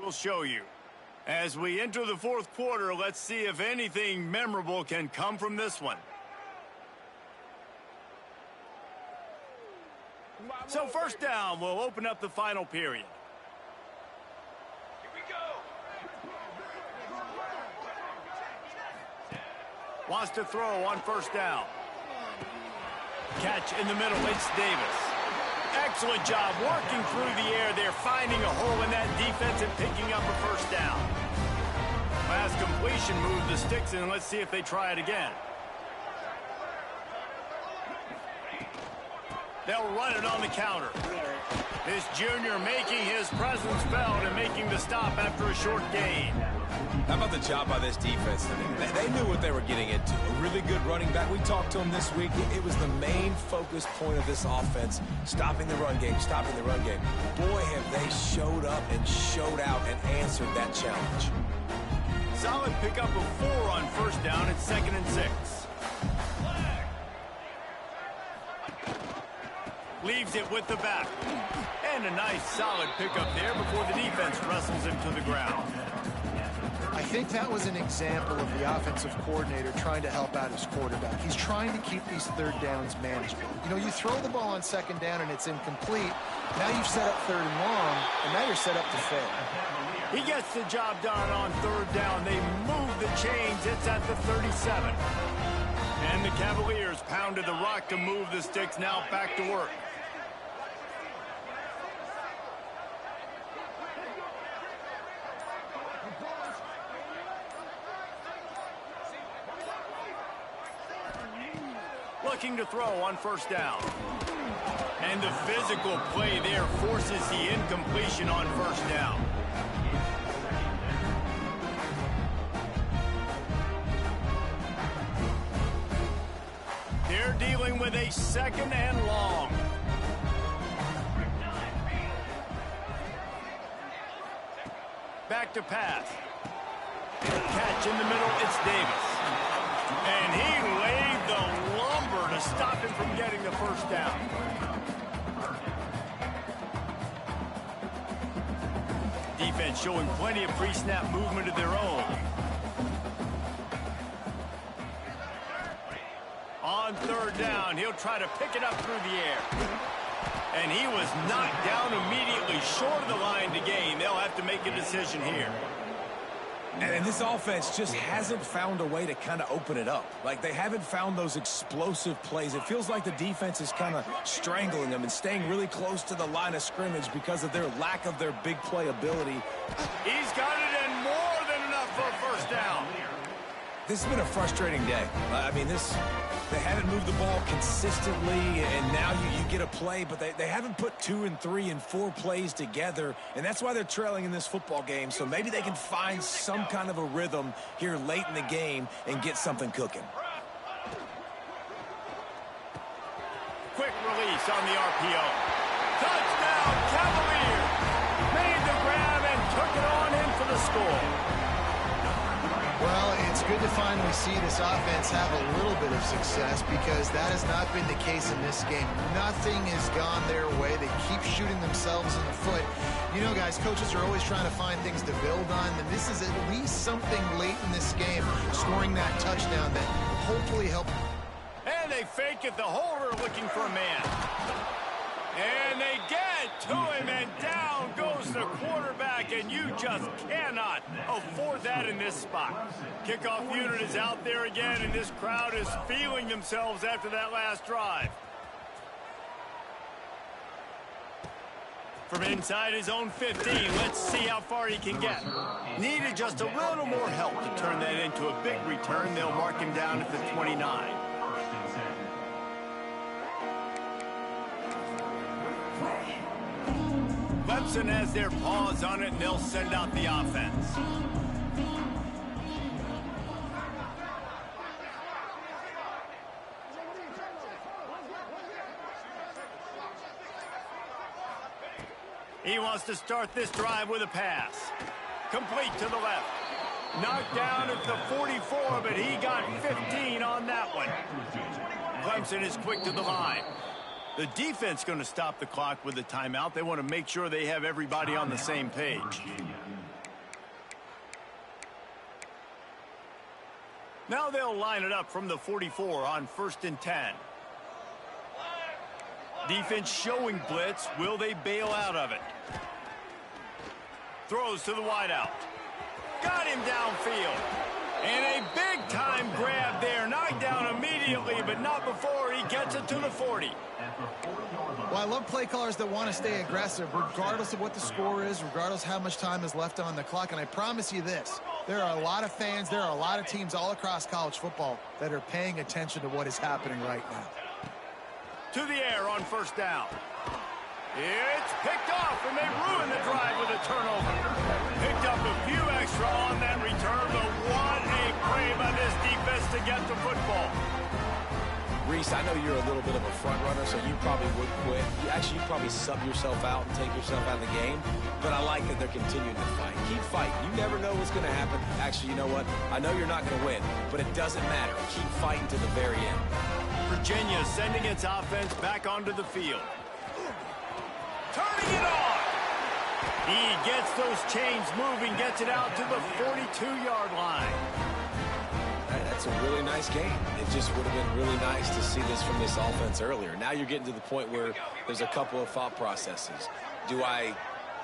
will show you. As we enter the fourth quarter, let's see if anything memorable can come from this one. So first down, we'll open up the final period. Wants to throw on first down. Catch in the middle, it's Davis. Excellent job working through the air there, finding a hole in that defense and picking up a first down. Last completion moved the sticks in. Let's see if they try it again. They'll run it on the counter. This junior making his presence felt and making the stop after a short gain. How about the job by this defense? They knew what they were getting into. A really good running back. We talked to him this week. It was the main focus point of this offense, stopping the run game, stopping the run game. Boy, have they showed up and showed out and answered that challenge. Solid pickup of 4 on first down. It's 2nd and 6. Leaves it with the back. And a nice solid pickup there before the defense wrestles him to the ground. I think that was an example of the offensive coordinator trying to help out his quarterback. He's trying to keep these third downs manageable. You know, you throw the ball on second down and it's incomplete. Now you've set up third and long, and now you're set up to fail. He gets the job done on third down. They move the chains. It's at the 37. And the Cavaliers pounded the rock to move the sticks. Now back to work. Looking to throw on first down. And the physical play there forces the incompletion on first down. They're dealing with a 2nd and long. Back to pass. Catch in the middle, it's Davis. And he laid the lumber to stop him from getting the first down. Defense showing plenty of pre-snap movement of their own. On third down, he'll try to pick it up through the air. And he was knocked down immediately short of the line to gain. They'll have to make a decision here. And this offense just hasn't found a way to kind of open it up. Like, they haven't found those explosive plays. It feels like the defense is kind of strangling them and staying really close to the line of scrimmage because of their lack of their big play ability. He's got it and more than enough for a first down. This has been a frustrating day. I mean, they haven't moved the ball consistently, and now you get a play, but they haven't put 2 and 3 and 4 plays together, and that's why they're trailing in this football game. So maybe they can find some kind of a rhythm here late in the game and get something cooking. Quick release on the RPO. Touchdown, Cavaliers! Made the grab and took it on in for the score. Well, it's good to finally see this offense have a little bit of success because that has not been the case in this game. Nothing has gone their way. They keep shooting themselves in the foot. You know, guys, coaches are always trying to find things to build on, and this is at least something late in this game, scoring that touchdown that hopefully helped. And they fake it, the holder looking for a man. And they get to him, and down goes the quarterback, and you just cannot afford that in this spot. Kickoff unit is out there again, and this crowd is feeling themselves after that last drive. From inside his own 15, let's see how far he can get. Needed just a little more help to turn that into a big return. They'll mark him down at the 29. Clemson has their paws on it, and they'll send out the offense. He wants to start this drive with a pass. Complete to the left. Knocked down at the 44, but he got 15 on that one. Clemson is quick to the line. The defense going to stop the clock with the timeout. They want to make sure they have everybody on the same page. Now they'll line it up from the 44 on 1st and 10. Defense showing blitz. Will they bail out of it? Throws to the wideout. Got him downfield. And a big-time grab there. Knocked down immediately, but not before he gets it to the 40. Well, I love play callers that want to stay aggressive, regardless of what the score is, regardless how much time is left on the clock. And I promise you this, there are a lot of fans, there are a lot of teams all across college football that are paying attention to what is happening right now. To the air on 1st down. It's picked off, and they ruin the drive with a turnover. Picked up a few extra on that return, but what a play by this defense to get the football. Reese, I know you're a little bit of a front runner, so you probably would quit. You probably sub yourself out and take yourself out of the game, but I like that they're continuing to fight. Keep fighting. You never know what's going to happen. Actually, you know what? I know you're not going to win, but it doesn't matter. Keep fighting to the very end. Virginia sending its offense back onto the field. Turning it on. He gets those chains moving, gets it out to the 42-yard line. That's a really nice game. It just would have been really nice to see this from this offense earlier. Now you're getting to the point where there's a couple of thought processes. Do I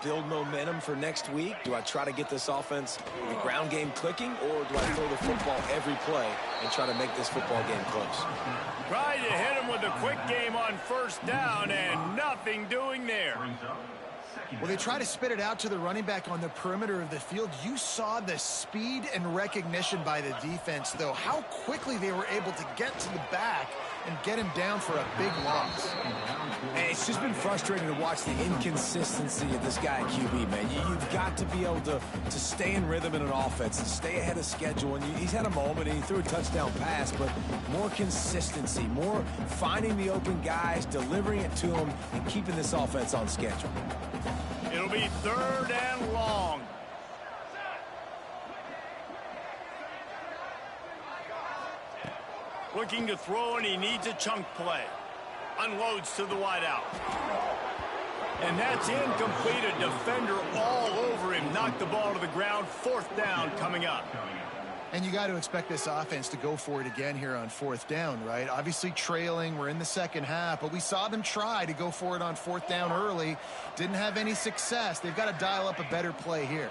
build momentum for next week? Do I try to get this offense, the ground game clicking, or do I throw the football every play and try to make this football game close? Tried to hit him with a quick game on 1st down, and nothing doing there. Well, they try to spit it out to the running back on the perimeter of the field. You saw the speed and recognition by the defense, though, how quickly they were able to get to the back and get him down for a big loss. And it's just been frustrating to watch the inconsistency of this guy at QB, man. You've got to be able to stay in rhythm in an offense and stay ahead of schedule. And he's had a moment, and he threw a touchdown pass, but more consistency, more finding the open guys, delivering it to them, and keeping this offense on schedule. It'll be 3rd and long. Looking to throw, and he needs a chunk play. Unloads to the wideout. And that's incomplete. A defender all over him. Knocked the ball to the ground. 4th down coming up. And you got to expect this offense to go for it again here on 4th down, right? Obviously trailing. We're in the second half, but we saw them try to go for it on 4th down early. Didn't have any success. They've got to dial up a better play here.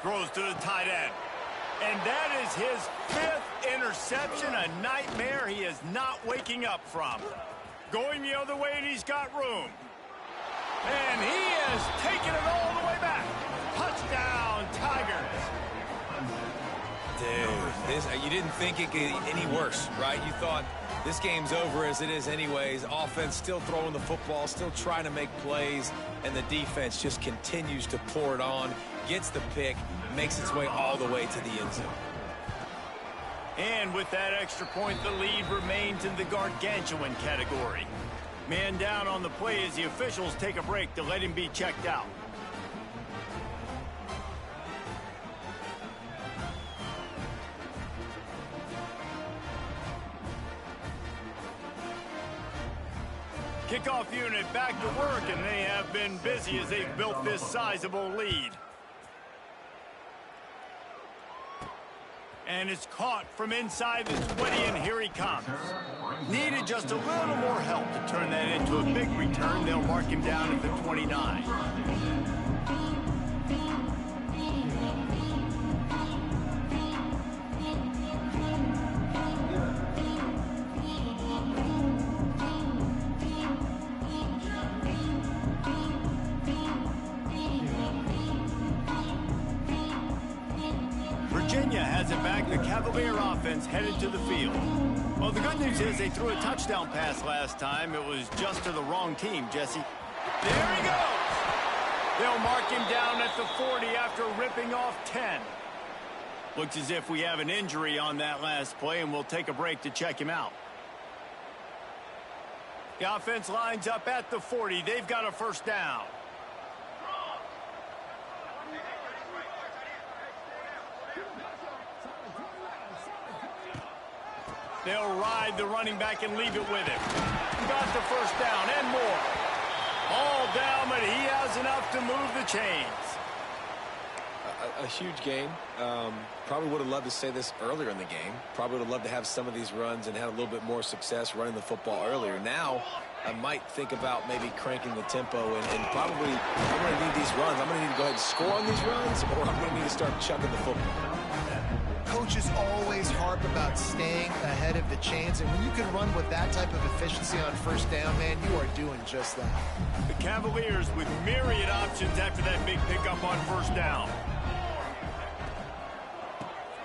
Throws to the tight end. And that is his 5th interception, a nightmare he is not waking up from. Going the other way, and he's got room. And he is taking it all the way back. Touchdown, Tigers. Dude, you didn't think it could get any worse, right? You thought this game's over as it is anyways. Offense still throwing the football, still trying to make plays, and the defense just continues to pour it on, gets the pick, makes its way all the way to the end zone. And with that extra point, the lead remains in the gargantuan category. Man down on the play as the officials take a break to let him be checked out. Kickoff unit back to work, and they have been busy as they've built this sizable lead. And it's caught from inside the 20, and here he comes. Needed just a little more help to turn that into a big return. They'll mark him down at the 29. Virginia has it back. The Cavalier offense headed to the field. Well, the good news is they threw a touchdown pass last time. It was just to the wrong team, Jesse. There he goes. They'll mark him down at the 40 after ripping off 10. Looks as if we have an injury on that last play, and we'll take a break to check him out. The offense lines up at the 40. They've got a 1st down. They'll ride the running back and leave it with him. Got the 1st down and more. All down, but he has enough to move the chains. a huge game. Probably would have loved to say this earlier in the game. Probably would have loved to have some of these runs and had a little bit more success running the football earlier. Now, I might think about maybe cranking the tempo and probably I'm going to need these runs. I'm going to need to go ahead and score on these runs, or I'm going to need to start chucking the football. Coaches always harp about staying ahead of the chains, and when you can run with that type of efficiency on first down, man, you are doing just that. The Cavaliers with myriad options after that big pickup on first down.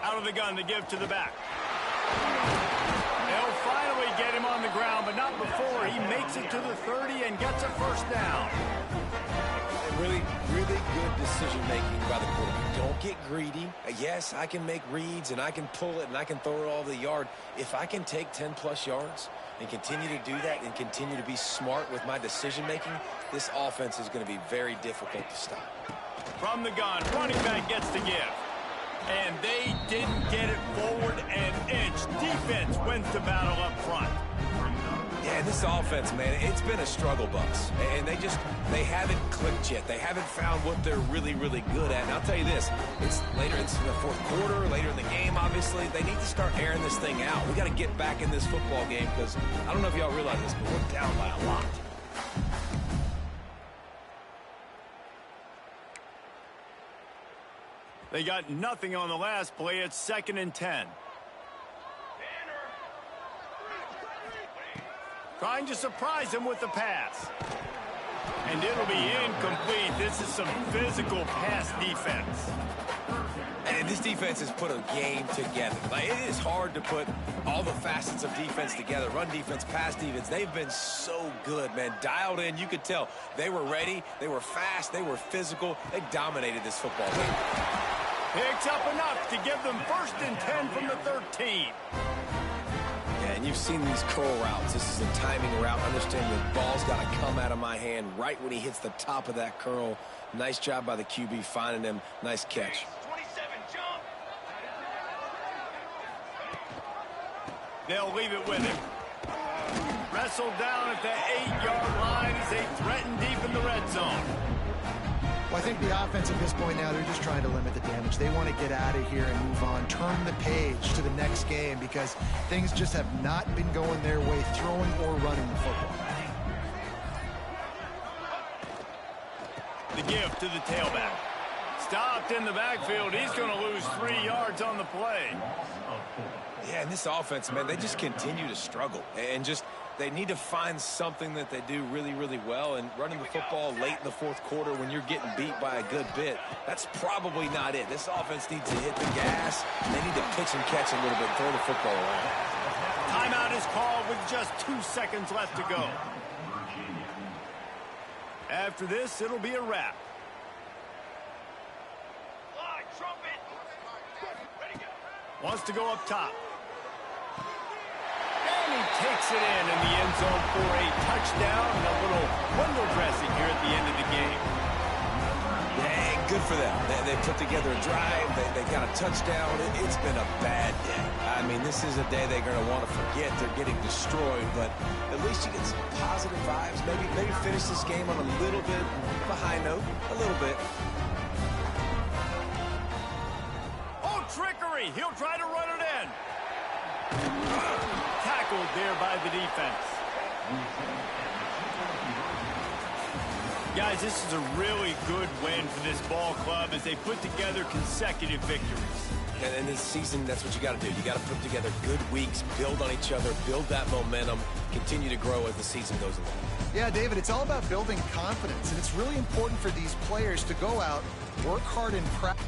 Out of the gun to give to the back. They'll finally get him on the ground, but not before he makes it to the 30 and gets a first down. Really good decision-making by the quarterback. Don't get greedy. Yes, I can make reads, and I can pull it, and I can throw it all over the yard. If I can take 10-plus yards and continue to do that and continue to be smart with my decision-making, this offense is going to be very difficult to stop. From the gun, running back gets to give. And they didn't get it forward an inch. Defense wins the battle up front. Yeah, this offense, man, it's been a struggle bus. And they haven't clicked yet. They haven't found what they're really good at. And I'll tell you this, it's in the fourth quarter, later in the game, obviously. They need to start airing this thing out. We got to get back in this football game because I don't know if y'all realize this, but we're down by a lot. They got nothing on the last play. It's 2nd and 10. Trying to surprise him with the pass. And it'll be incomplete. This is some physical pass defense. And this defense has put a game together. Like, it is hard to put all the facets of defense together. Run defense, pass defense. They've been so good, man. Dialed in. You could tell they were ready. They were fast. They were physical. They dominated this football game. Picks up enough to give them 1st and 10 from the 13. Yeah, and you've seen these curl routes. This is a timing route. Understand the ball's got to come out of my hand right when he hits the top of that curl. Nice job by the QB finding him. Nice catch. 27, jump. They'll leave it with him. Wrestled down at the 8-yard line as they threaten deep in the red zone. Well, I think the offense at this point now, they're just trying to limit the damage. They want to get out of here and move on, turn the page to the next game because things just have not been going their way, throwing or running the football. The give to the tailback. Stopped in the backfield. He's going to lose 3 yards on the play. Yeah, and this offense, man, they just continue to struggle. And they need to find something that they do really well. And running the football late in the fourth quarter when you're getting beat by a good bit, that's probably not it. This offense needs to hit the gas. They need to pitch and catch a little bit, throw the football around. Timeout is called with just 2 seconds left to go. After this, it'll be a wrap. Wants to go up top. And he takes it in the end zone for a touchdown and a little window dressing here at the end of the game. Yeah, good for them. They put together a drive. They got a touchdown. It's been a bad day. I mean, this is a day they're going to want to forget. They're getting destroyed, but at least you get some positive vibes. Maybe finish this game on a little bit of a high note. A little bit. Oh, trickery. He'll try to run it in. Tackled there by the defense. Guys, this is a really good win for this ball club as they put together consecutive victories. And in this season, that's what you got to do. You got to put together good weeks, build on each other, build that momentum, continue to grow as the season goes along. Yeah, David, it's all about building confidence, and it's really important for these players to go out, work hard in practice.